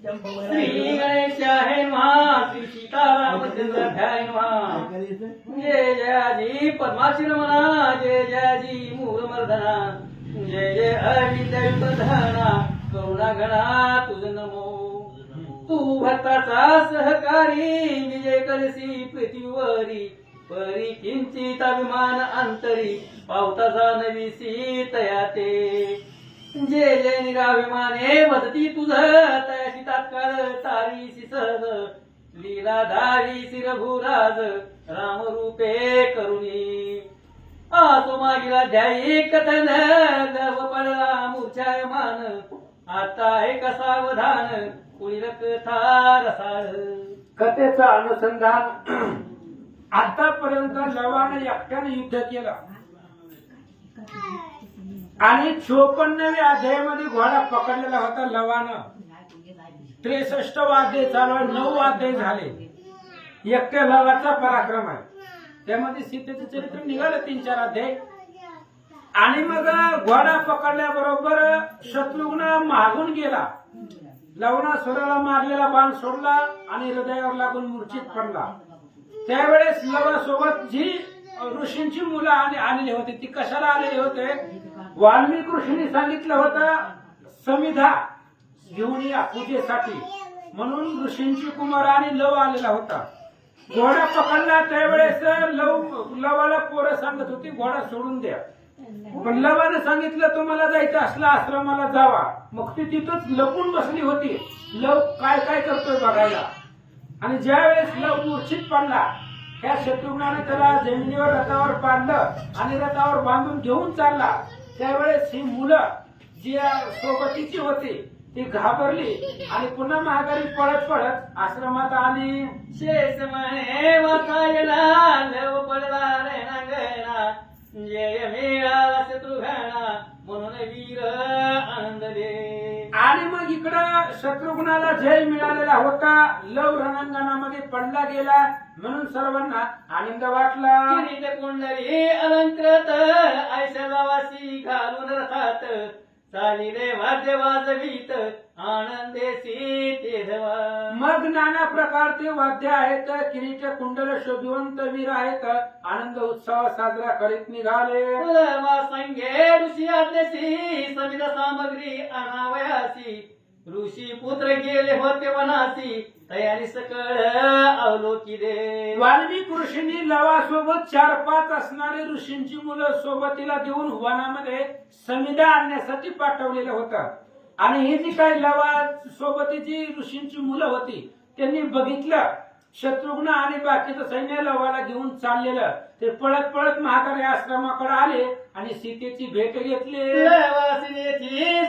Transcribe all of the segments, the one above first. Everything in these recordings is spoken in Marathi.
श्री गणेशाय नमः श्री सीतारामचंद्राय नमः जय जयाजी पद्माशी रमणा जय जयाजी मूलमर्दना जय जय अविद्याविपधना करुणा गणा तुझ नमो तू भक्ताचा सहकारी विजय करसी पृथ्वीवरी परी किंचित अभिमान अंतरी पावताचा नवीसी तयाते जय जय निराभिमाने वदती तुझ तयाशी तात्काळ तारीसी सहज लीलाधारी शिरभुराज रामरूपे करुणी आसो मागिला ध्यायी कथन लव पडला मूर्छायमान आता आहे कसावधान कुळीर कथा रसाळ कथेचं अनुसंधान आतापर्यंत लवाने एकट्याने युद्ध केलं आणि 54व्या अध्यायामध्ये घोडा पकडलेला होता लवानं 63 वाद्य चालू आहे 9 वाद्य झाले एकट्या लवाचा पराक्रम आहे त्यामध्ये सीतेचं चरित्र निघालं 3-4 अध्याय आणि मग घोडा पकडल्याबरोबर शत्रुघ्न मागून गेला लवणासुराला मारलेला बाण सोडला आणि हृदयावर लागून मूर्छित पडला त्यावेळेस लवासोबत जी ऋषींची मुलं आलेली होती ती कशाला आलेली होते वाल्मिक ऋषींनी सांगितलं होतं समिधा घेऊन या पूजेसाठी म्हणून ऋषींची कुमार आणि लव आलेला होता घोडा पकडला त्यावेळेस लवाला पोरं सांगत होती घोडा सोडून द्या पण लवाने सांगितलं तुम्हाला जायचं असलं आश्रमाला जावा मग ती तिथंच लपून बसली होती लव काय काय करतोय बघायला आणि ज्यावेळेस लव मूर्छित पडला त्या शत्रुघ्नाने त्याला जमिनीवर रथावर पाडलं आणि रथावर बांधून घेऊन चालला त्यावेळेस ही मुलं जी सोबतीची होती ती घाबरली आणि पुन्हा महागारी पळत पळत आश्रमात आली शेष म्हणे वाचायला लव पडला रे नागना जय मिळाला शत्रुघ्ना म्हणून वीर आनंदले आणि मग इकडं शत्रुघ्नाला जय मिळालेला होता लव रणांगणामध्ये पडला गेला म्हणून सर्वांना आनंद वाटला किरीट कुंडली अलंकृत ऐशाला वासी घालून रथात चालिले वाद्य वाजवीत आनंदेसी तेधवा मग नाना प्रकारचे वाद्य आहेत किरीट कुंडल शोभिवंत वीर आहेत आनंद उत्सव साजरा करीत निघाले संगे ऋषी आज्ञेसी समिध सामग्री अनावयासी ऋषी पुत्र गेले होते वनासी तयारी सकळ अवलोकी दे वाल्मिक ऋषींनी लवासोबत 4-5 असणारे ऋषींची मुलं सोबतीला देऊन वनामध्ये समिधा आणण्यासाठी पाठवलेलं होतं आणि ही जी काही लवा सोबतीची ऋषींची मुलं होती त्यांनी बघितलं शत्रुघ्न आणि बाकीचं सैन्य लवाला घेऊन चाललेलं ते पळत पळत म्हातारे आश्रमाकडे आले आणि सीतेची भेट घेतली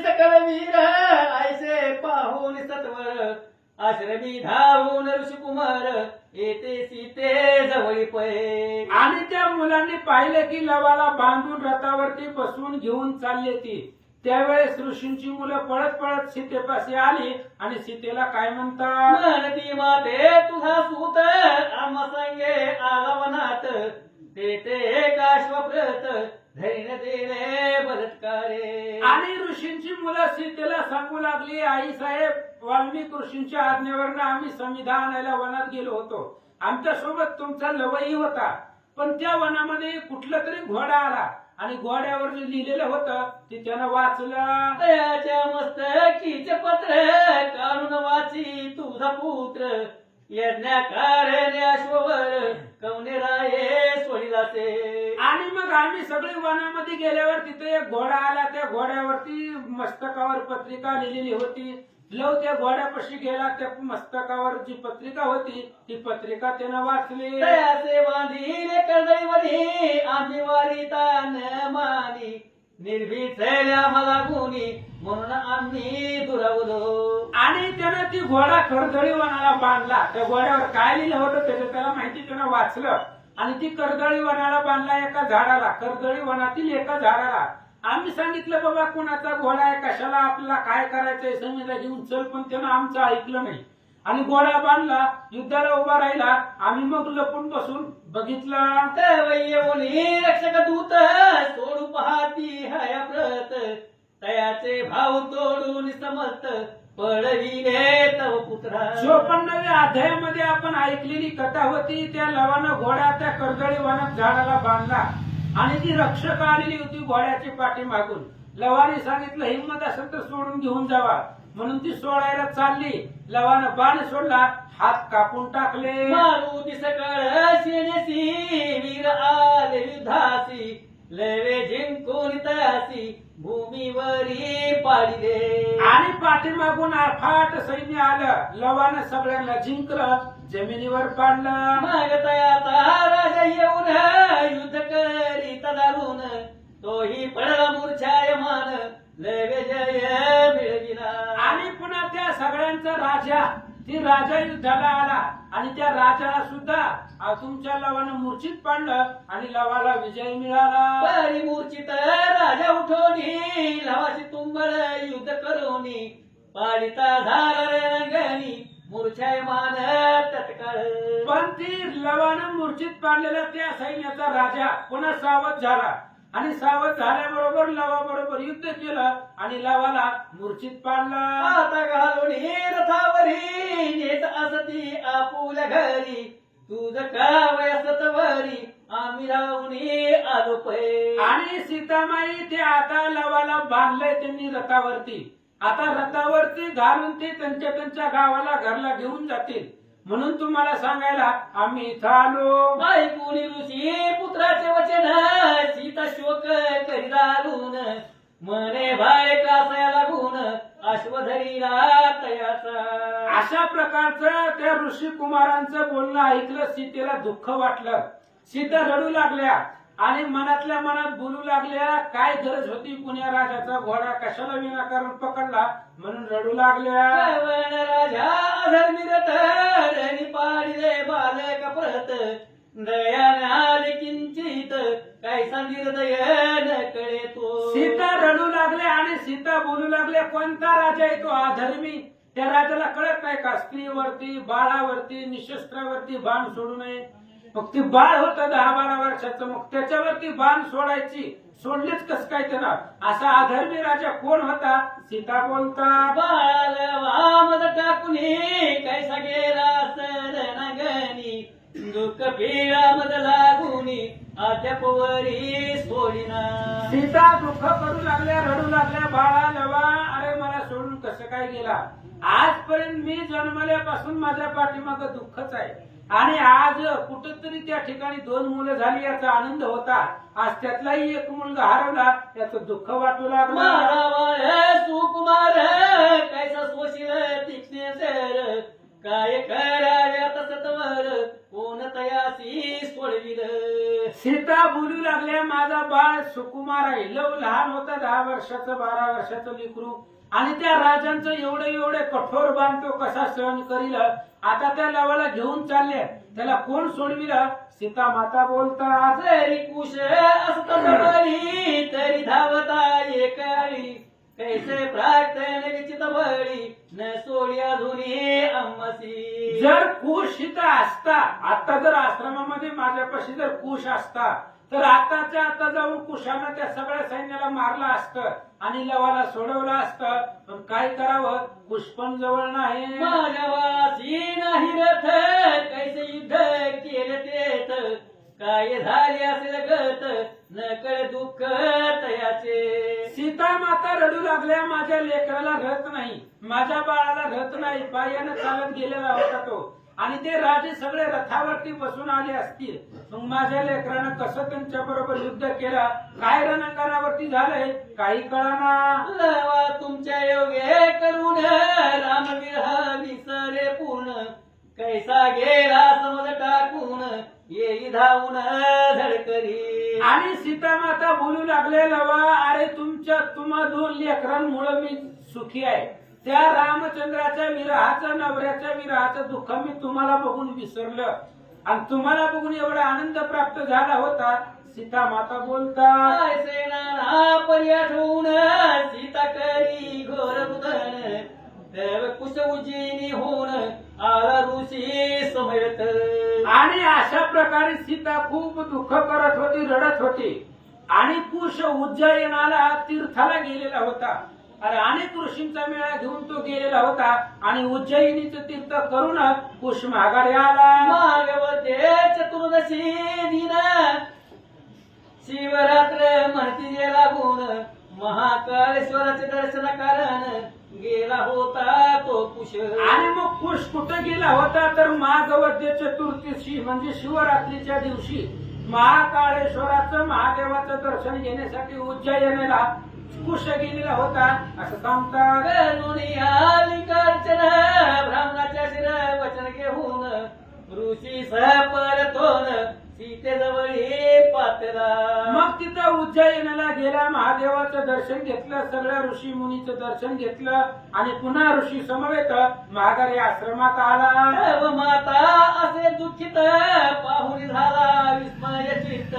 सकळ वीर ऐसे पाहून सत्वर आश्रमी धावून ऋषिकुमार येते सीते जवळी पै आणि त्या मुलांनी पाहिलं की लवाला बांधून रथावरती बसवून घेऊन चालले ती त्यावेळेस ऋषींची मुलं पळत पळत सीतेपाशी आली आणि सीतेला काय म्हणतात म्हणती माते तुझा सूत आम्हा सांगे आला वनात ते एक अश्वप्रत धैर्य देणे बलात्कारे आणि ऋषींची मुलं सीतेला सांगू लागली आई साहेब वाल्मिक ऋषींच्या आज्ञेवरनं आम्ही समिधा आणायला वनात गेलो होतो आमच्या सोबत तुमचा लवई होता पण त्या वनामध्ये कुठला तरी घोडा आला आणि घोड्यावर जे लिहिलेलं होतं ते त्यानं वाचलं तयाच्या मस्तकीचे पत्र काढून वाची तुझा पुत्र यज्ञाकार्याने अश्ववर कवने राये सोडिलासे आणि मग आम्ही सगळे वनामध्ये गेल्यावर तिथे एक घोडा आला त्या घोड्यावरती मस्तकावर पत्रिका लिहिलेली होती लव त्या घोड्यापाशी गेला त्या मस्तकावर जी पत्रिका होती ती पत्रिका त्यानं वाचली तयाचे बांधिले कर्दळीवरी आम्ही वारिता न मानी निर्भीड आम्हाला गुणी म्हणून आम्ही दुरावलो आणि त्यानं ती घोडा कर्दळी वनाला बांधला त्या घोड्यावर काय लिहिलं होतं त्याचं त्याला माहिती त्यानं वाचलं आणि ती कर्दळी वनाला बांधला एका झाडाला कर्दळी वनातील एका झाडाला आम्ही सांगितलं बाबा कुणाचा घोडा आहे कशाला आपल्याला काय करायचंय समिधा घेऊन चल पण त्यानं आमचं ऐकलं नाही आणि घोडा बांधला युद्धाला उभा राहिला आम्ही मग लपून बसून बघितलं रक्षक दूत सोडू पाहती हया प्रत तयाचे भाव तोडून समजत पळविले तव पुत्रा 54व्या अध्यायामध्ये आपण ऐकलेली कथा होती. त्या लवानं घोडा त्या कर्दळी वनात झाडाला बांधला आणि ती रक्षक आलेली होती घोड्याची पाठी मागून. लवाने सांगितलं हिंमत असेल तर सोडून घेऊन जावा म्हणून ती सोडायला चालली. लवानं बाण सोडला, हात कापून टाकले. मारुती सकळ सेनेसी वीर आले युद्धासी लवे जिंकून तयासी भूमीवरी पाडिले. आणि पाठीमागून अफाट सैन्य आलं. लवानं सगळ्यांना जिंकलं, जमिनीवर पाडलं. मग तयाचा राजा येऊन युद्ध करीत दारून तोही पडला मूर्छायमान लवे जय मिळविला. आणि पुन्हा त्या सगळ्यांचा राजा ती राजा युद्धाला आला आणि त्या राजाला सुद्धा तुमच्या लवानं मूर्छित पाडलं आणि लवाला विजय मिळाला. परी मूर्छित राजा उठोनी लवाशी तुंबळ युद्ध करोनी पाडिता झाला रे रंगणी मूर्छायमान तत्काळ. पण ती लवानं मूर्छित पाडलेला त्या सैन्याचा राजा पुन्हा सावध झाला आणि सावध झाल्याबरोबर लवाबरोबर युद्ध केलं आणि लवाला मूर्छित पाडलं. आता घालून रथावरी नेत असती आपुल्या घरी तुझ का वयसतवरी आम्ही राहून आलो पै. आणि सीतामाई ते आता लवाला बांधलंय त्यांनी रथावरती. आता रथावरती घालून ते त्यांच्या गावाला घरला घेऊन जातील म्हणून तुम्हाला सांगायला आम्ही इथं आलो. ऐकून ऋषी पुत्राचे वचन सीता शोक करी दारून मने भाय कासाया लागून अश्वधरीला तयाचा. अशा प्रकारचं त्या ऋषी कुमारांचं बोलणं ऐकलं. सीतेला दुःख वाटलं. सीता रडू लागल्या आणि मनातल्या मनात बोलू लागल्या काय गरज होती पुण्या राजाचा घोडा कशाला विनाकारण पकडला म्हणून रडू लागल्या. रावण राजा अधर्मी रथ पाडिले बालक प्रत दयाने आले किंचित कैसा निर्दय न कळे तो. सीता रडू लागल्या आणि सीता बोलू लागल्या कोणता राजा आहे तो अधर्मी. त्या राजाला कळत नाही का स्त्रीवरती बाळावरती निशस्त्रावरती बाण सोडू नये. मग ती बाळ होतं 10-12 वर्षाचं मग त्याच्यावरती बाण सोडायची सोडलीच कस काय त्याला. असा अधर्मी राजा कोण होता. सीता बोलता बाळाला वामद टाकुनी कैसा गेला सरणगणी दुःख पीडा मद लागुनी अद्यापवरी सोडिना. सीता दुःख करू लागल्या रडू लागल्या बाळा लवा अरे मला सोडून कसं काय गेला. आजपर्यंत मी जन्मल्यापासून माझ्या पाठीमाग दुःखच आहे आणि आज कुठंतरी त्या ठिकाणी 2 मुलं झाली याचा आनंद होता. आज त्यातलाही एक मुलगा हरवला याचं दुःख वाटू लागलं. सुकुमार कैसा सोशील तीक्ष्ण सर काय कराव्या तसतवर कोण तयासी सोडविल. सीता बोलू लागल्या माझा बाळ सुकुमार आहे. लव लहान होता 10 वर्षाचं 12 वर्षाचं लेकरू आणि त्या राजांचं एवढे कठोर बाण तो कसा सहन करील. आता त्या लवाला घेऊन चालले त्याला कोण सोडविलं. सीता माता बोलता जरी कुश असता बळी तरी धावता एकाळी कैसे प्रार्थन विचित बळी न सोडी अजूनी अम्मसी. जर कुश इथं असता आता जर आश्रमामध्ये माझ्यापाशी जर कुश असता तर आताच्या आता जाऊन कुशानं त्या सगळ्या सैन्याला मारलं असतं आणि लवाला सोडवलं असतं. पण काय करावं कुश पण जवळ नाही. माझ्या वासी नाही रथ कैसे युद्ध केले तेत काय झाले असेल गत न कळे दुःख तयाचे. सीता माता रडू लागल्या माझ्या लेकराला रथ नाही माझ्या बाळाला रथ नाही पायानं चालत गेलेला होता तो आणि ते राजे सगळे रथावरती बसून आले असतील मग माझ्या लेकरानं कसं त्यांच्या बरोबर युद्ध केलं काय रणांगणावरती झालंय काही कळना. लवा तुमच्या योगे करून रामविरह विसरे पूर्ण कैसा गेला समज टाकून येई धावून झडकरी. आणि सीता माता बोलू लागले लवा अरे तुम्हा 2 लेकरांमुळे मी सुखी आहे. त्या रामचंद्राच्या विरहाचं नवऱ्याच्या विरहाचं दुःख मी तुम्हाला बघून विसरलं आणि तुम्हाला बघून एवढा आनंद प्राप्त झाला होता. सीता माता बोलता सेना पर्याठून सीता करी घोर रुदन देव कुश उज्जैनी होऊन आला ऋषी समयत. आणि अशा प्रकारे सीता खूप दुःख करत होती रडत होती आणि कुश उज्जैनाला तीर्थाला गेलेला होता अरे अनेक ऋषींचा मेळा घेऊन तो गेलेला होता आणि उज्जयिनीचं तीर्थ करून कुश माघारी आला. मागवते चतुर्दशी दिन शिवरात्र म्हणती लागून महाकाळेश्वराचे दर्शन कारण गेला होता तो कुश. आणि मग कुश कुठं गेला होता तर माघवते चतुर्थीशी म्हणजे शिवरात्रीच्या दिवशी महाकाळेश्वराचं महादेवाचं दर्शन घेण्यासाठी उज्जैनीला कुश गेलेला होता असं सांगतात. ब्राह्मणाच्या शिर वचन घेऊन ऋषी सह परतोन सीतेजवळ पातला. मग तिथं उज्जैनीला गेला, महादेवाचं दर्शन घेतलं, सगळ्या ऋषी मुनीचं दर्शन घेतलं आणि पुन्हा ऋषी समवेत माघारी आश्रमात आला. व माता असे दुःखित पाहुणी झाला विस्मय चित्त.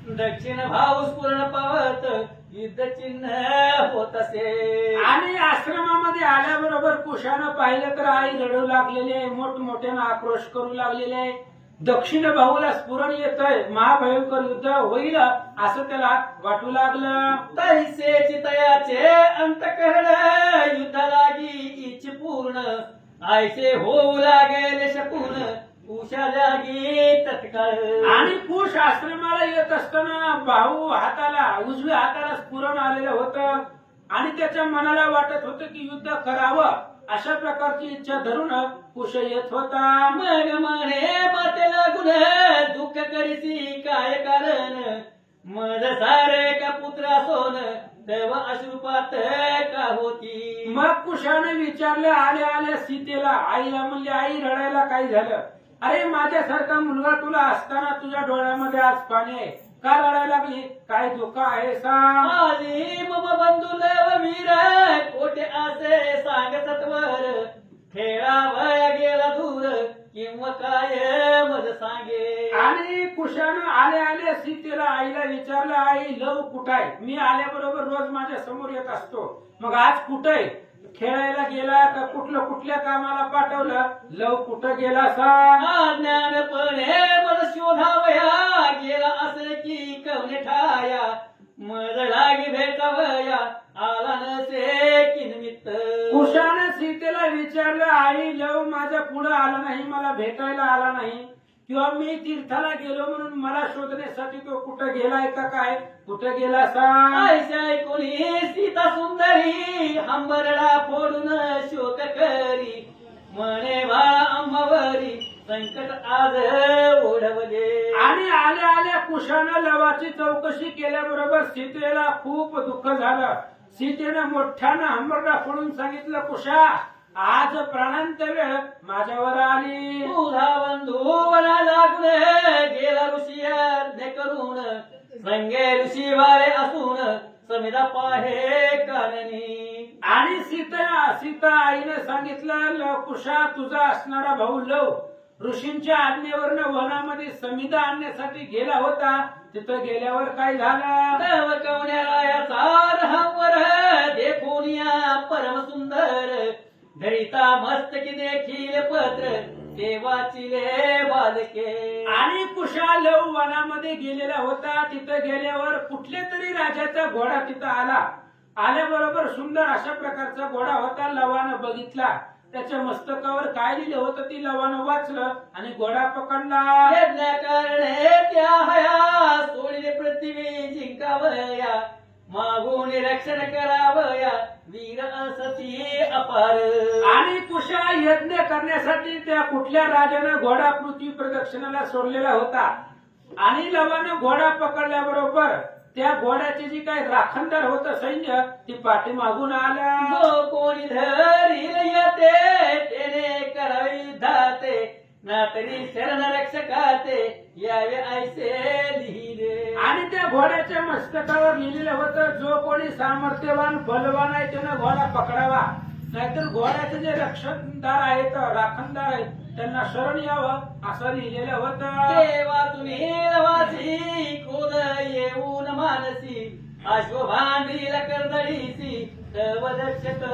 दक्षिण भाऊ स्फुरण पावत युद्ध चिन्ह होत असे. आणि आश्रमामध्ये आल्याबरोबर कुशानं पाहिलं तर आई रडू लागलेले, मोठमोठ्यानं आक्रोश करू लागलेले. दक्षिण भाऊला स्फुरण येतंय, महाभयंकर युद्ध होईल असं त्याला वाटू लागलं. तैसे चितयाचे अंतकरण युद्ध लागी इच्छ पूर्ण. आयसे होऊ लागेल शकून उषा जागी तत्काळ. आणि कुश आश्रमाला येत असताना भाऊ हाताला उजव्या हाताला स्फुरण आलेलं होतं आणि त्याच्या मनाला वाटत होतं की युद्ध करावं अशा प्रकारची इच्छा धरून कुश येत होता. मग म्हणे माते लागून दुःख करीसी काय कारण. मज सारे का पुत्र सोन देव अश्रुपात का होती. मग कुशाने विचारलं आल्या आल्या सीतेला, आईला म्हणजे आई रडायला काय झालं. अरे माझ्यासारखा मुलगा तुला असताना तुझ्या डोळ्यामध्ये आज पाणी आहे, का रडायला लागली, काय दुःख आहे सांग. आली मम बंधू देव वीर कोठे असे सांग सत्वर. खेळा भया गेला दूर किंवा काय मज सांगे. आणि कुशानं आल्या आल्या सीतेला आईला विचारलं, आई लव कुठं आहे, मी आल्याबरोबर रोज माझ्या समोर येत असतो, मग आज कुठं आहे, खेळायला गेला का कुठल्या कामाला पाठवलं, लव कुठं गेला सांग. ज्ञानपणे मज शोधावया गेला असे की कवने ठाया. मज लागी भेटावया आला नसे की निमित्त. कुशाने सीतेला विचारलं, आई लव माझ्या पुढे आला नाही, मला भेटायला आला नाही, किंवा मी तीर्थाला गेलो म्हणून मला शोधण्यासाठी तो कुठं गेलाय का काय, कुठं गेला सांग. आयशाय कोणी सीता सुंदरी हंबरडा फोडून शोक करी. म्हणे बाळा अंबावरी संकट आज ओढवले. आणि आल्या आल्या कुशानं लवाची चौकशी केल्याबरोबर सीतेला खूप दुःख झालं. सीतेनं मोठ्यानं हंबरडा फोडून सांगितलं, कुशा आज प्राणांतर्य माझ्यावर आली. तुझा बंधू वना लागून गेला ऋषी यज्ञ करून. संगे ऋषी वारे असून समिधा पाहे काननी. आणि सीता आईने सांगितलं, कुशा तुझा असणारा भाऊ लव ऋषींच्या आज्ञेवरनं वनामध्ये समिधा आणण्यासाठी गेला होता. तिथं गेल्यावर काय झालं, देव कवण्यारायाचा रहावर देखोनिया परम सुंदर. धरिता मस्तकी देखील पत्र देवाचिले बालके. आणि कुशा लव वनामध्ये गेलेला होता. तिथं गेल्यावर कुठल्या तरी राजाचा घोडा तिथं आला. आल्याबरोबर सुंदर अशा प्रकारचा घोडा होता. लवानं बघितला, त्याच्या मस्तकावर काय लिहिलं होतं ती लवानं वाचलं आणि घोडा पकडला. यज्ञ करणे त्या हया सोडले पृथ्वी जिंकावया. मागून रक्षण करावया वीर असती अपार. आणि कुशा यज्ञ करण्यासाठी त्या कुठल्या राजानं घोडा पृथ्वी प्रदक्षिणाला सोडलेला होता. आणि लवानं घोडा पकडल्याबरोबर त्या घोड्याचे जी काही राखणदार होतं सैन्य ती पाठीमागून आल्या. जो कोणी धरील येते तेने करावे युद्धाते. ना तरी शरण रक्षकाते यावे ऐसे लिहिले. आणि त्या घोड्याच्या मस्तकावर लिहिलेलं होतं, जो कोणी सामर्थ्यवान बलवान आहे त्यानं घोडा पकडावा, नाहीतर घोड्याचे जे रक्षणदार आहेत राखणदार आहेत त्यांना शरण यावं असं लिहिलेलं होतं. देवा तुम्ही रवासी कोद येऊन मानसी. अश्वभांडीला कर्दळीसी सर्वदक्षत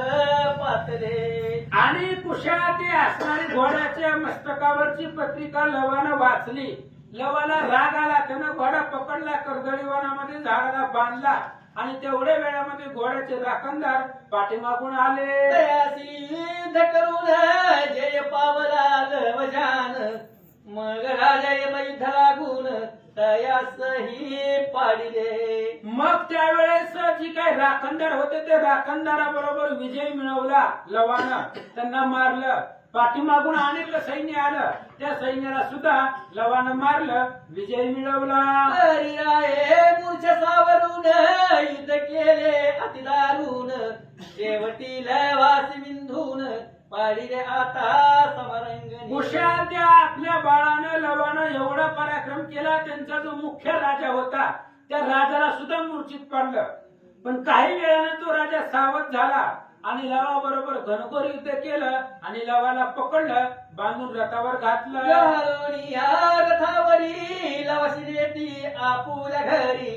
पातले. आणि कुशा ते असणारी घोड्याच्या मस्तकावरची पत्रिका लवानं वाचली. लवाला राग आला, त्यानं घोडा पकडला, कर्दळी वनामध्ये झाडाला बांधला आणि तेवढ्या वेळामध्ये घोड्याचे राखणदार पाठीमागून आले. तयासी युद्ध करून जय पावला लवजान मग राजा युद्ध लागून तयासही पाडिले. मग त्यावेळेस जी काही राखणदार होते ते राखणदाराबरोबर विजय मिळवला. लवानं त्यांना मारलं. पाठीमागून अनेक सैन्य आलं. त्या सैन्याला सुद्धा लवानं मारलं, विजय मिळवला. हरिराये मूर्छा सावरून युद्ध केले अतिदारून शेवटी लवास बिंधून पाडिले आता समरंगणी. उषा त्या आपल्या बाळानं लवानं एवढा पराक्रम केला. त्यांचा जो मुख्य राजा होता त्या राजाला सुद्धा मूर्छित पाडलं. पण काही वेळानं तो राजा सावध झाला आणि लवा बरोबर घनघोर युद्ध केलं आणि लवाला पकडलं, बांधून रथावर घातलं. घालून या रथावरी लवाशी येती आपुल्या घरी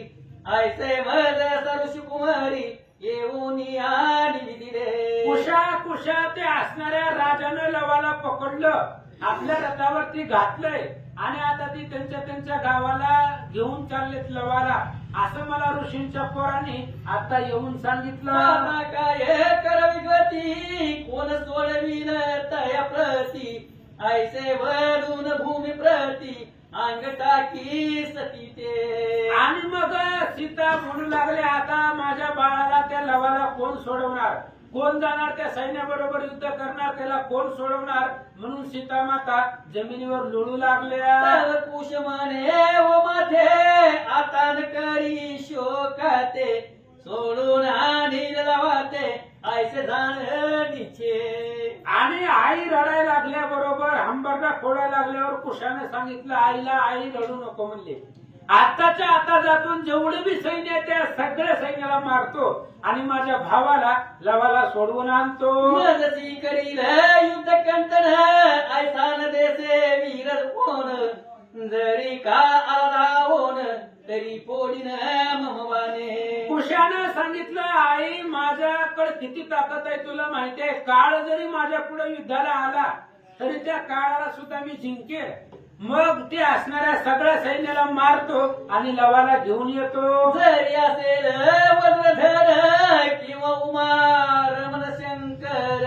ऐसे मज सरुषी कुमारी येऊन आणि दिले. कुशा ते असणाऱ्या राजानं लवाला पकडलं, आपल्या रथावरती घातलंय आणि आता ती त्यांच्या गावाला घेऊन चाललेत लवाला, असं मला ऋषींच्या पोरांनी आता येऊन सांगितलं. आता काय करवी गती कोण सोडवीन तया प्रती ऐसे वरून भूमी प्रती अंग टाकी सती ते. आणि मग सीता म्हणू लागले, आता माझ्या बाळाला त्या लवाला कोण सोडवणार, कोण जाणार त्या सैन्याबरोबर युद्ध करणार, त्याला कोण सोडवणार. म्हणून सीता माता जमिनीवर लोळू लागल्या. कुश म्हणे ओ माथे आता न करी शोकाते सोडून आणि लवाते ऐसे जाण निचे. आणि आई रडायला लागल्याबरोबर हंबरडा फोडायला लागल्यावर कुशाने सांगितलं आईला, आई रडू नको म्हणले. आताच्या आता जातून जेवढे बी सैन्य आहे त्या सगळ्या सैन्याला मारतो आणि माझ्या भावाला लवाला सोडवून आणतो. मजसी करील युद्ध कंटन ऐसा न देसे वीर कोण जरी का आला होन तरी पोडीन ममवाने. कुशानं सांगितलं आई माझ्याकडे किती ताकद आहे तुला माहिती आहे. काळ जरी माझ्या पुढे युद्धाला आला तरी त्या काळाला सुद्धा मी जिंकेल. मग ते असणाऱ्या सगळ्या सैन्याला मारतो आणि लवाला घेऊन येतो. जरी असेल वज्रधर किंवा उमा रमण शंकर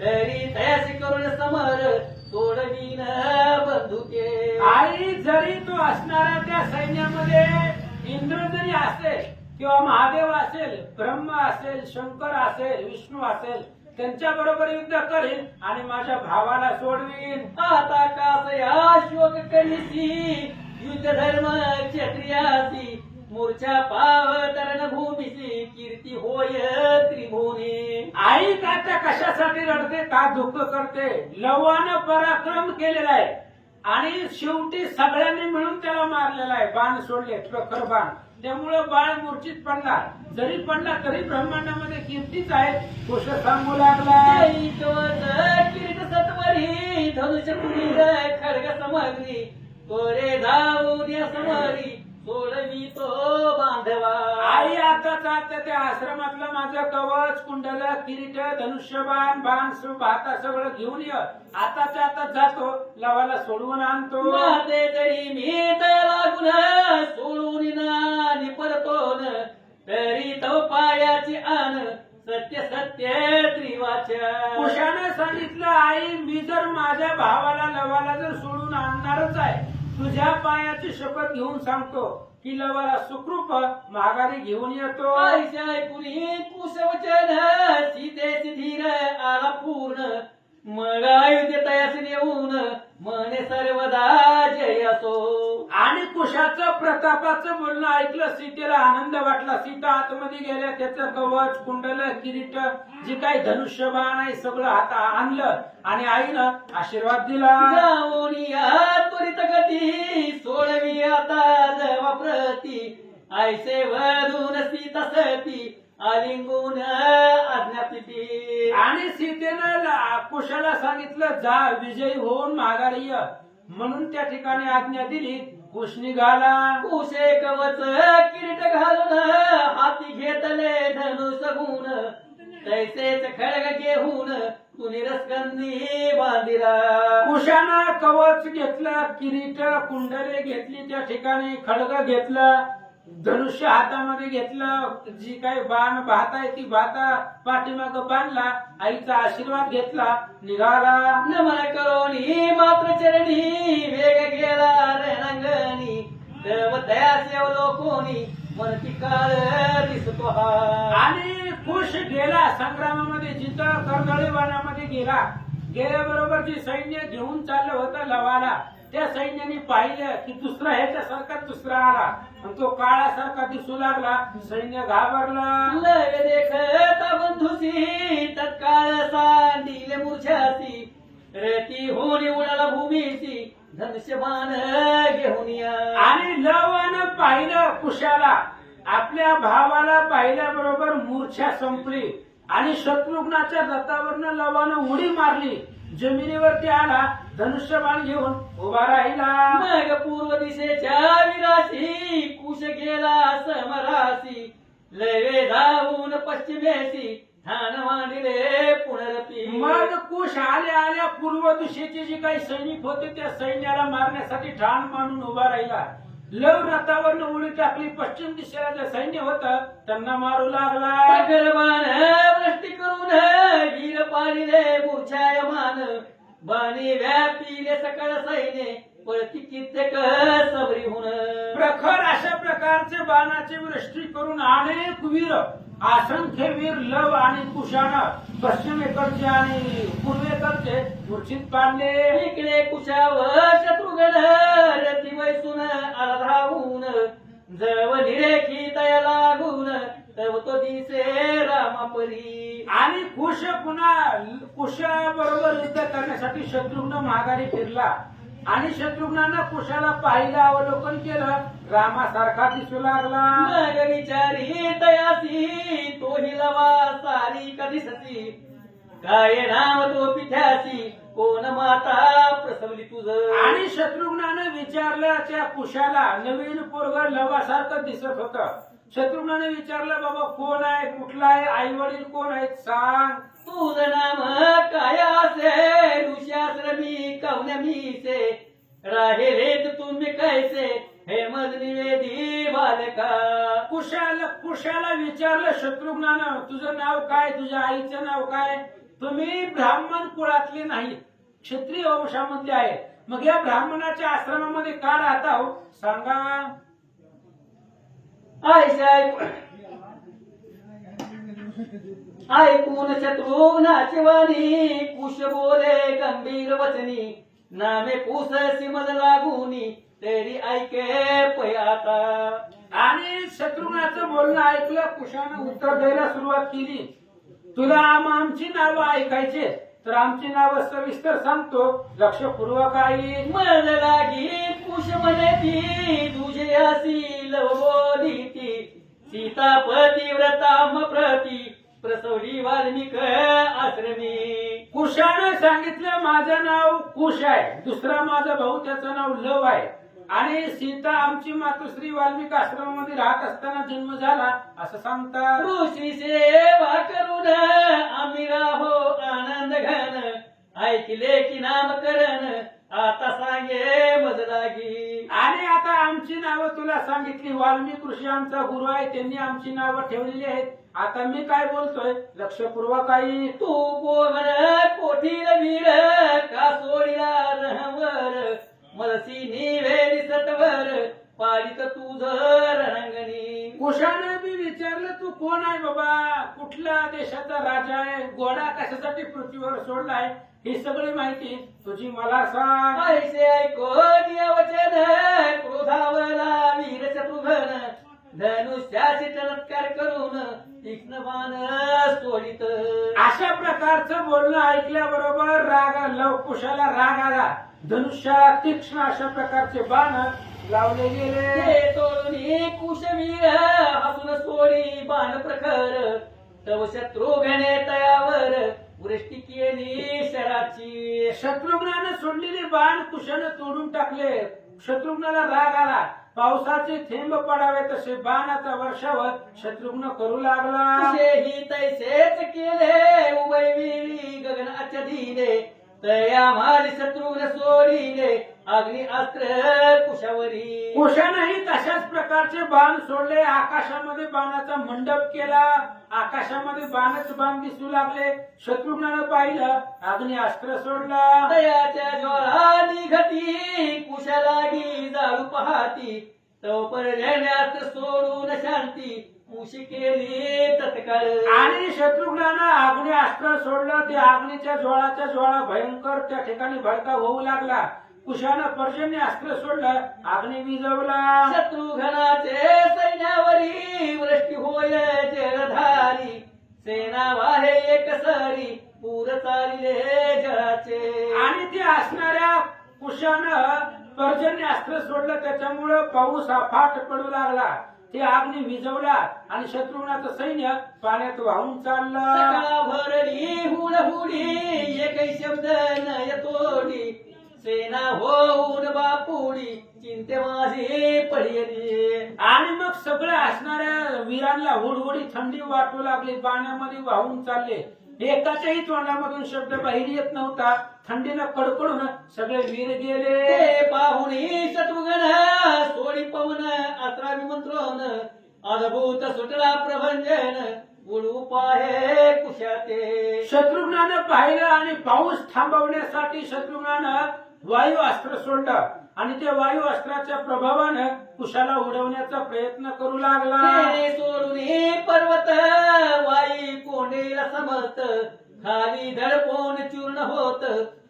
तरी तयासी करून समर सोडवीन बंधुके. आई जरी तो असणाऱ्या त्या सैन्यामध्ये इंद्र जरी असेल किंवा महादेव असेल, ब्रह्म असेल, शंकर असेल, विष्णू असेल, त्यांच्या बरोबर युद्ध करेन आणि माझ्या भावाला सोडवीन. आता कासया शोक करीसी युद्ध धर्म क्षत्रियासी मूर्छा पावतरण भूमीसी कीर्ती होय त्रिभुवनी. आई का त्या कशासाठी रडते, का दुःख करते. लवानं पराक्रम केलेला आहे आणि शेवटी सगळ्यांनी मिळून त्याला मारलेला आहे. बाण सोडले, प्रखर बाण. त्यामुळे बाळ मूर्छित पडला. जरी पडला तरी ब्रह्मांडामध्ये कीर्तीच आहे. कुश सांगू लागला किरीट सत्वरी धनुष्य कुटीर खड्ग समग्री तोरे जाऊन या समरी सोडवी तो बांधवा. आई आता त्या आश्रमातलं माझं कवच, कुंडल, किरीट, धनुष्यबाण, बाण, भाता सगळं घेऊन ये. आताच्या आता जातो, लवाला सोडवून आणतो. माते तरी मी दया लागून सोडून ना परतोन तरी तो पायाची आण सत्य सत्य त्रिवाच्या. कुशाने सांगितलं आई मी जर माझ्या भावाला लवाला जर सोडून आणणारच आहे, तुझ्या पायाची शपथ घेऊन सांगतो की लवाला सुखरूप माघारी घेऊन येतो. आईच्या ऐकुनी कुशवचन सीते धीर आला पूर्ण मग अयोध्ये तयास येऊन मने सर्वदा जय असो. आणि कुशाचं प्रतापाचं बोलणं ऐकलं. सीतेला आनंद वाटला. सीता आतमध्ये गेल्या, त्याचं कवच, कुंडल, किरीट, जे काही धनुष्यबाण आहे सगळं हाता आणलं आणि आईनं आशीर्वाद दिला. जाऊन या त्वरित गती सोडवी आता जवा प्रती ऐसे वधून सीता सती आलिंगून आज्ञापिती. आणि सीतेनं कुशाला सांगितलं जा विजयी होऊन माघारी ये. म्हणून त्या ठिकाणी आज्ञा दिली. कुश निघाला. कुशे कवच किरीट घालून हाती घेतले धनुष गुण तैसेच खडग घेऊन तुनी रसगंधी बांधिला. कुशानं कवच घेतलं, किरीट, कुंडले घेतली, त्या ठिकाणी खडग घेतलं धनुष्य हातामध्ये घेतलं, जी काही बाण भात आहे ती भाता पाठीमाग बांधला, आईचा आशीर्वाद घेतला, निघाला. नमन करोनी मात्र चरणी वेग गेला रणांगणी सर्व दयाचे अवलोकोनी मनती काळ दिसतो हा. आणि खुश गेला संग्रामामध्ये, जिथं कर्दळी वनामध्ये गेला. गेल्याबरोबर जी सैन्य घेऊन चाललं होतं लवाला, त्या सैन्याने पाहिलं की दुसरा ह्याच्यासारखा दुसरा आला आणि तो काळासारखा दिसू लागला. सैन्य घाबरलं. लय देखता बंधुसी तत्काळ सांडिले मूर्छासी रेती होणी उडाला भूमीसी धनुष्यबाण घेऊन या. आणि लवानं पाहिलं कुशाला, आपल्या भावाला पाहिल्याबरोबर मूर्छा संपली आणि शत्रुघ्नाच्या रथावरनं लवानं उडी मारली. जमिनीवरती आला, धनुष्यबाण घेऊन उभा राहिला. मग पूर्व दिशेच्या विरासी कुश गेला समरासी लवे जाऊन पश्चिमेसी ठाण मांडिले पुनरपी. मग कुश आल्या आल्या पूर्व दिशेचे जे काही सैनिक होते त्या सैन्याला मारण्यासाठी ठाण मांडून उभा राहिला. लव रथावरनं उडी टाकली. पश्चिम दिशेला जे सैन्य होतं त्यांना मारू लागला. बाण वृष्टी करून वीर पाडिले मूर्छायमान बाणी व्यापिले सकळ सैन्य पळती कित्येक सबरी होऊन. प्रखर अशा प्रकारचे बाणाची वृष्टी करून अनेक वीर, असंख्य वीर लव आणि कुशानं पश्चिमेकडचे आणि पूर्वेकडचे मूर्छित पाडले. इकडे कुशावर शत्रुघ्न रती वैसून आला धावून जव निरेखी तया लागून तव तो दिसे रामापरी. आणि कुश पुन्हा कुशाबरोबर युद्ध करण्यासाठी शत्रुघ्न माघारी फिरला आणि शत्रुघ्नानं कुशाला पाहिलं, अवलोकन केलं, रामासारखा दिसू लागला. मग विचारी तयासी तोही लवा सारी कधी सती काय नाव तो पिठ्यासी कोण माता प्रसवली तुझं. आणि शत्रुघ्नानं विचारलं त्या कुशाला, नवीन पोरग लवासारखं दिसत होतं. शत्रुघ्नाने विचारलं, बाबा कोण आहे, कुठला आहे, आई वडील कोण आहेत, सांग. तुझं नाम काय असे ऋषाश्रमी कवन्या मीसे राहिले तुम्ही कैसे हे मज निवेदी बालका. कुशाला विचारलं शत्रुघ्नानं, तुझं नाव काय, तुझ्या आईचं नाव काय. तुम्ही ब्राह्मण कुळातले नाही, क्षत्रिय वंशामधले आहे. मग या ब्राह्मणाच्या आश्रमामध्ये का राहता हो, सांगा. ऐकून शत्रुघ्नाची वाणी कुश बोले गंभीर वचनी नामे कुस सिमज लागूनी तेरी ऐके पै आता. आणि शत्रुघ्नाचं बोलणं ऐकलं. कुशानं उत्तर द्यायला सुरुवात केली. तुला आमची नावं ऐकायचे तर आमची नावं सविस्तर सांगतो, लक्षपूर्वक ऐक. मज लागी कुश म्हणे ती तुझे असी लव बोली ती सीता पतिव्रताम प्रती प्रसवली वाल्मिक आश्रमी. कुशानं सांगितलं, माझं नाव कुश आहे, दुसरा माझा भाऊ त्याचं नाव लव आहे आणि सीता आमची मातोश्री वाल्मिक आश्रमामध्ये राहत असताना जन्म झाला असं सांगतात. ऋषी सेवा करून आम्ही राहो आनंद घन ऐकले की नामकरण आता सांगे मज लागी. आणि आता आमची नावं तुला सांगितली. वाल्मिक ऋषी आमचा गुरु आहे, त्यांनी आमची नावं ठेवलेली आहेत. आता मी काय बोलतोय लक्षपूर्वक ऐक. तू कोण कोठील वीर का सोडिला रहवर मलसी निवेदी सटवर पाडित तुझ रणंगणी. कुशाने बी विचारलं, तू कोण आहे बाबा, कुठल्या देशाचा राजा आहे, घोडा कशासाठी पृथ्वीवर सोडलाय, ही सगळी माहिती तुझी मला सांग. ऐसे ऐकून या वचन क्रोधावला वीर शत्रुघ्न धनुष्याचे चमत्कार करून तीक्ष्ण बाण सोडित. अशा प्रकारचं बोलणं ऐकल्याबरोबर लव कुशाला राग आला. धनुष्यात तीक्ष्ण अशा प्रकारचे बाण लावले गेले. हे तोडून कुशवीर हसून सोडी बाण प्रखर तव शत्रुघ्ने तयावर वृष्टी केली शराची. शत्रुघ्नाने सोडलेले बाण कुशाने तोडून टाकले. शत्रुघ्नाला राग आला. पावसाचे थेंब पडावे तसे बाणाचा वर्षावर शत्रुघ्न करू लागला. कुशेही तैसेच केले उभयवीरी गगनाच्या दिले तया मारी शत्रुघ्न सोडिले अग्नी अस्त्र कुशावरी. कुशानेही तशाच प्रकारचे बाण सोडले. आकाशामध्ये बाणाचा मंडप केला. आकाशामध्ये बाणच बाण दिसू लागले. शत्रुघ्नानं पाहिलं, अग्नी अस्त्र सोडला. दयाच्या ज्वाला निघती कुशालागी जाळू पाहती. तो पर्जन्यात सोडून शांती कुशी केली तत्काळ. आणि शत्रुघ्नानं अग्नी अस्त्र सोडलं. त्या अग्नीच्या ज्वाळाच्या ज्वाळा भयंकर त्या ठिकाणी भडका होऊ लागला. कुशानं पर्जन्य अस्त्र सोडलं. अग्नी विझवला. शत्रुघ्नाचे सैन्यावरी वृष्टी होय जलधारी. सेना वाहे एक सरी पूर चालले जळाचे. आणि ते असणाऱ्या कुशानं पर्जन्य अस्त्र सोडलं. त्याच्यामुळं पाऊस अफाट पडू लागला. ते अग्नी विझवला आणि शत्रुघ्नाचं सैन्य पाण्यात वाहून चाललं. सकाळ भरली हुडहुडी एकही शब्द नय तोडी. सेना होऊन बापुडी चिंते माझी पडली. आणि मग सगळ्या असणाऱ्या वीरांना हुडहुडी थंडी वाटू लागली. पाण्यामध्ये वाहून चालले. एकाच्याही तोंडामधून शब्द बाहेर येत नव्हता. थंडीनं कडकडून सगळे वीर गेले. ते पाहुणी शत्रुघ्न सोडी पवन अस्त्रा विमंत्रण. अद्भुत सुटला प्रभंजन उडू पाहे कुशाते. शत्रुघ्नानं पाहिलं आणि पाऊस थांबवण्यासाठी शत्रुघ्नानं वायू अस्त्र सोडलं. आणि त्या वायू अस्त्राच्या प्रभावानं कुशाला उडवण्याचा प्रयत्न करू लागला. तेने सोडून पर्वत वाई कोंडेला समत. खाली दडपून चूर्ण होत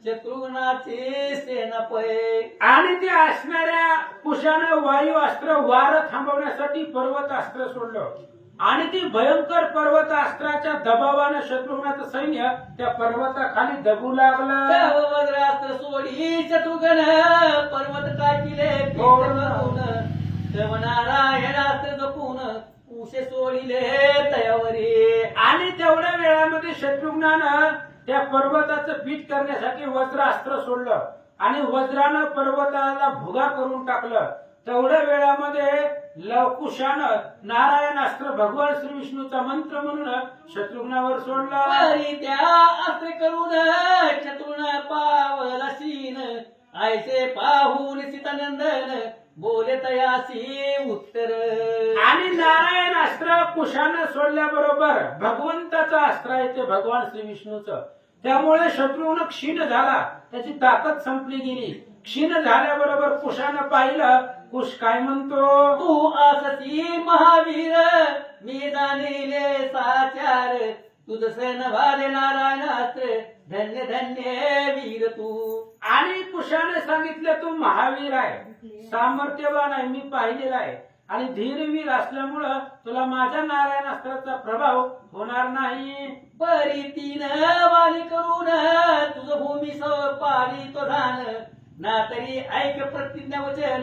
शत्रुघ्नाची सेना पै. आणि ते असणाऱ्या कुशानं वायू अस्त्र वारं थांबवण्यासाठी पर्वत अस्त्र सोडलं. आणि ती भयंकर पर्वत अस्त्राच्या दबावानं शत्रुघ्नाचं सैन्य त्या पर्वताखाली दबू लागलं. वज्रास्त्र सोडी शत्रुघ्न पर्वत टाकिले करून. नारायणास्त्र जपून उशे सोडिले तयावरी. आणि तेवढ्या वेळामध्ये शत्रुघ्नानं त्या पर्वताचं पीठ करण्यासाठी वज्रास्त्र सोडलं. आणि वज्रानं पर्वताला भुगा करून टाकलं. तेवढ्या वेळामध्ये लवकुशानं नारायणास्त्र भगवान श्री विष्णूचा मंत्र म्हणून शत्रुघ्नावर सोडला. त्या अस्त्र करून शत्रुघ्न पावला शीन. ऐसे पाहून सीतानंदन बोले तयासी उत्तर. आणि नारायणास्त्र कुशानं सोडल्याबरोबर भगवंताचं अस्त्र आहे ते भगवान श्री विष्णूचं. त्यामुळे शत्रुघ्न क्षीण झाला. त्याची ताकद संपली गेली. क्षीण झाल्याबरोबर कुशानं पाहिलं. कुश काय म्हणतो, तू असती महावीर मी जाणिले साचार. तुझसे नभाले नारायणास्त्र धन्य धन्य वीर तू. आणि कुशाने सांगितलं तू महावीर आहे, सामर्थ्यवान आहे, मी पाहिलेला आहे. आणि धीरवीर असल्यामुळं तुला माझ्या नारायणास्त्राचा प्रभाव होणार नाही. परी तीन वाली करून तुझ भूमी पाली तो धान. ना तरी ऐक प्रतिज्ञा वचन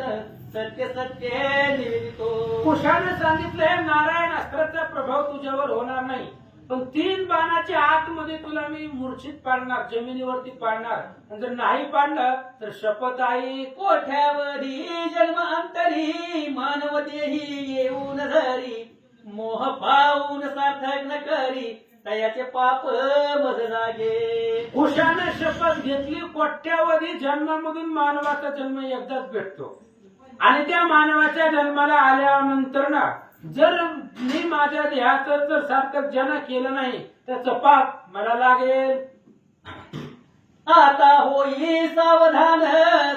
सत्य सत्य निवेदितो. कुशाने सांगितलंय नारायणास्त्राचा प्रभाव तुझ्यावर होणार नाही. पण 3 बाणाच्या आतमध्ये तुला मी मूर्छित पाडणार, जमिनीवरती पाडणार. आणि जर नाही पाडलं तर शपथ आहे. कोठ्यावधी जन्मांतरी मानव देही येऊन धरी. मोह पाहून सार्थक न करी तयाचे पाप मज जागे. कुशाने शपथ घेतली, कोट्यावधी जन्मामधून मानवाचा जन्म एकदाच भेटतो. आणि त्या मानवाच्या जन्माला आल्यानंतर ना जर मी माझ्या देहाचं जर सार्थक जन केलं नाही त्याचं पाप मला लागेल. आता होई सावधान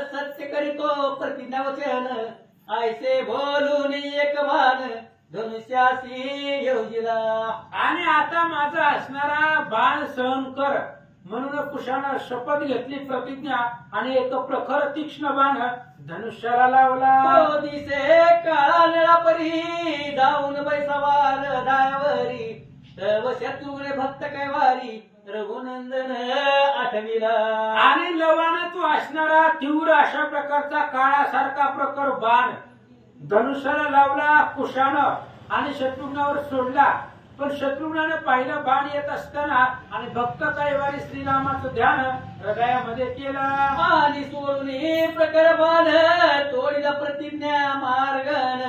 सत्य करीतो प्रतिज्ञा वचन. ऐसे बोलून एक भान धनुष्यासी योजिला. आणि आता माझा असणारा बाण सहन कर म्हणून कुशानं शपथ घेतली, प्रतिज्ञा. आणि एक प्रखर तीक्ष्ण बाण धनुष्याला लावला. दिसे काळा परी जाऊन बैसवार दायावरी. तव शत्रुघ्न भक्त कैवारी रघुनंदन आठविला. आणि लवानं तू असणारा तीव्र अशा प्रकारचा काळासारखा प्रखर बाण धनुष्याला लावला कुशानं आणि शत्रुघ्नावर सोडला. पण शत्रुघ्नाने पाहिलं बाण येत असताना आणि भक्त कैवारी श्रीरामाचं ध्यान हृदयामध्ये केलं. आणि सोडून प्रकर बाण तोडीला प्रतिज्ञा मार्गन.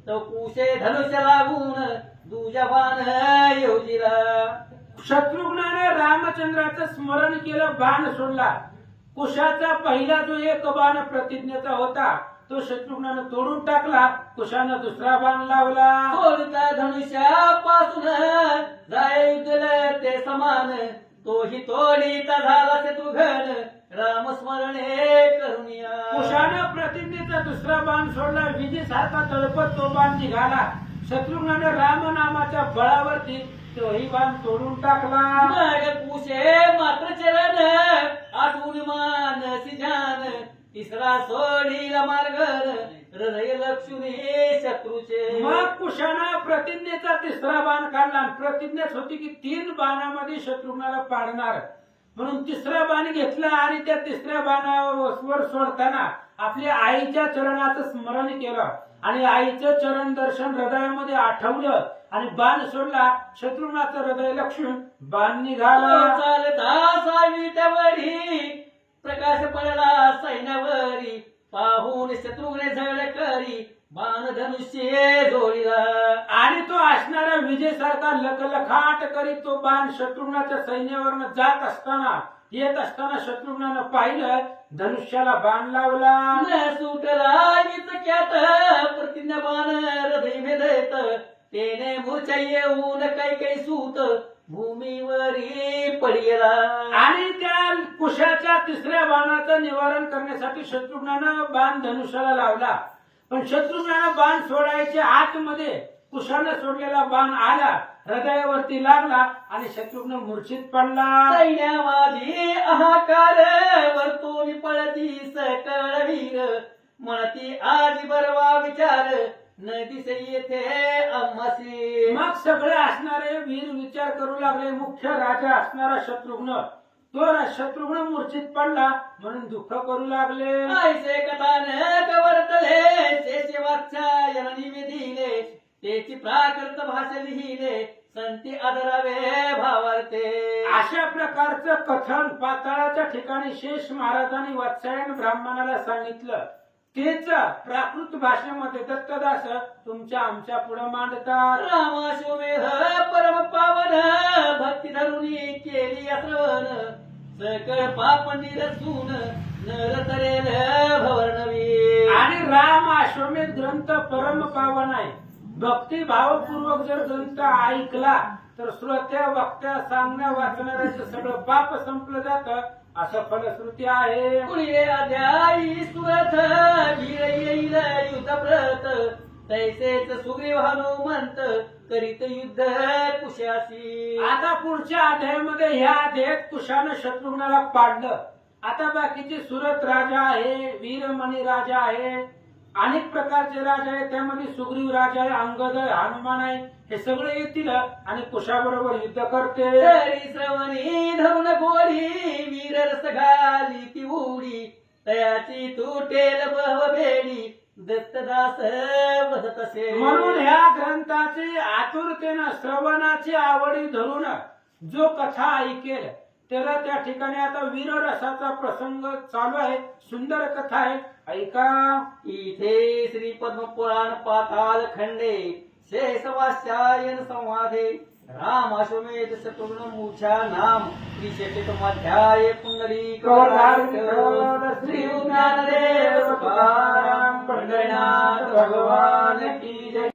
तो कुशे धनुष्य लागून दुजा बाण योजिला. शत्रुघ्नाने रामचंद्राचं स्मरण केलं, बाण सोडला. कुशाचा पहिला जो एक बाण प्रतिज्ञेचा होता तो शत्रुघ्नानं तोडून टाकला. कुशानं दुसरा बाण लावला. सोडता धनुष्यापासून जाय युद्धले ते समान, तोही तोडीता झाला शत्रुघ्न रामस्मरणे करुनिया. कुशानं प्रतिज्ञेचा दुसरा बाण सोडला. विजेसारखा तळपत तो बाण निघाला. शत्रुघ्नानं राम नामाच्या बळावरती तोही बाण तोडून टाकला. मग कुशे मात्र चरण आठवून मानसी ध्यान, तिसरा सोडीला मार्ग हृदय लक्ष्मी शत्रूचे. मग कुशानं प्रतिज्ञेचा तिसरा बाण काढला. आणि प्रतिज्ञेच होती की 3 बाणामध्ये शत्रुघ्नाला पाडणार, म्हणून तिसरा बाण घेतला. आणि त्या तिसऱ्या बाणावर सोडताना आपल्या आईच्या चरणाचं स्मरण केलं आणि आईचं चरण दर्शन हृदयामध्ये आठवलं आणि बाण सोडला. शत्रुघ्नाचं हृदय लक्ष्मी बाण निघाला. चालता सावित्यावरी प्रकाश पडला सैन्यावरी, पाहून शत्रुघ्ने झळ करी बाण धनुष्य जोडीला. आणि तो असणारा विजेसारखा लखलखाट करीत तो बाण शत्रुघ्नाच्या सैन्यावरनं जात असताना येत असताना शत्रुघ्नानं पाहिलं, धनुष्याला बाण लावला. न सुटला इतक्यात प्रतिज्ञा बाण हृदय भेदत, तेने मूर्छा येऊन काही सूत भूमीवरी पडला. आणि त्या कुशाच्या तिसऱ्या बाणाचं निवारण करण्यासाठी शत्रुघ्नानं बाण धनुष्याला लावला. पण शत्रुघ्नानं बाण सोडायच्या आतमध्ये कुशानं सोडलेला बाण आला, हृदयावरती लागला आणि शत्रुघ्न मूर्छित पडला. सैन्यावादी हाकार वरतून पळती सकळ वीर, म्हणती आजी बरवा विचार न दिसे येथे आम्हासी. मग सगळे असणारे वीर विचार करू लागले. मुख्य राजा असणारा शत्रुघ्न, तो शत्रुघ्न मूर्छित पडला म्हणून दुःख करू लागले. ऐसे कथानक वर्तले शेषे वात्स्यायन निवेदिले, त्याची प्राकृत भाषा लिहिले संती आदरावे भावार्थे. अशा प्रकारचं कथन पाताळाच्या ठिकाणी शेष महाराजांनी वात्स्यायन ब्राह्मणाला सांगितलं. तेच प्राकृत भाषेमध्ये दत्तदास तुमच्या आमच्या पुढे मांडतात. रामाश्वमेध परम पावन भक्ती धरुणी केली आश्रवण, सकळ पाप निरसून नर तरेल भवर्णवी. आणि राम अश्वमेध ग्रंथ परम पावन आहे. भक्ती भावपूर्वक जर ग्रंथ ऐकला तर श्रोत्या वक्त्या सांगण्या वाचणाऱ्याचं सगळं पाप संपलं जातं असं फलश्रुती आहे. पुढे अध्यायी सुरथ वीर येईल युद्धव्रत, तैसेच सुग्रीव हनुमंत करीत युद्ध कुशासी. आता पुढच्या अध्यायामध्ये ह्या अध्यायात कुशानं शत्रुघ्नाला पाडलं. आता बाकीचे सुरत राजा आहे, वीरमणी राजा आहे, अनेक प्रकारचे राजा आहेत. त्यामध्ये सुग्रीव राजा आहे, अंगद आहे, हनुमान आहे. हे सगळे येतील आणि कुशाबरोबर युद्ध करते. तरी श्रवणी धरून गोडी वीर रस घाली ती उडी, तयाची तुटेल बहव बेडी दत्तदास वदत असे. म्हणून ह्या ग्रंथाची आतुरतेनं श्रवणाची आवडी धरून जो कथा ऐकेल त्याला त्या ठिकाणी आता वीररसाचा प्रसंग चालू आहे. सुंदर कथा आहे, ऐका. इथे श्री पद्म पुराण पाताल खंडे शेषवास्यायन संवादे रामाश्वमेध शत्रुघ्न मूर्छा नाम त्रिशतमध्याय पुंडरी श्री ज्ञानदेव तुकाराम पंढरीनाथ भगवान की जय.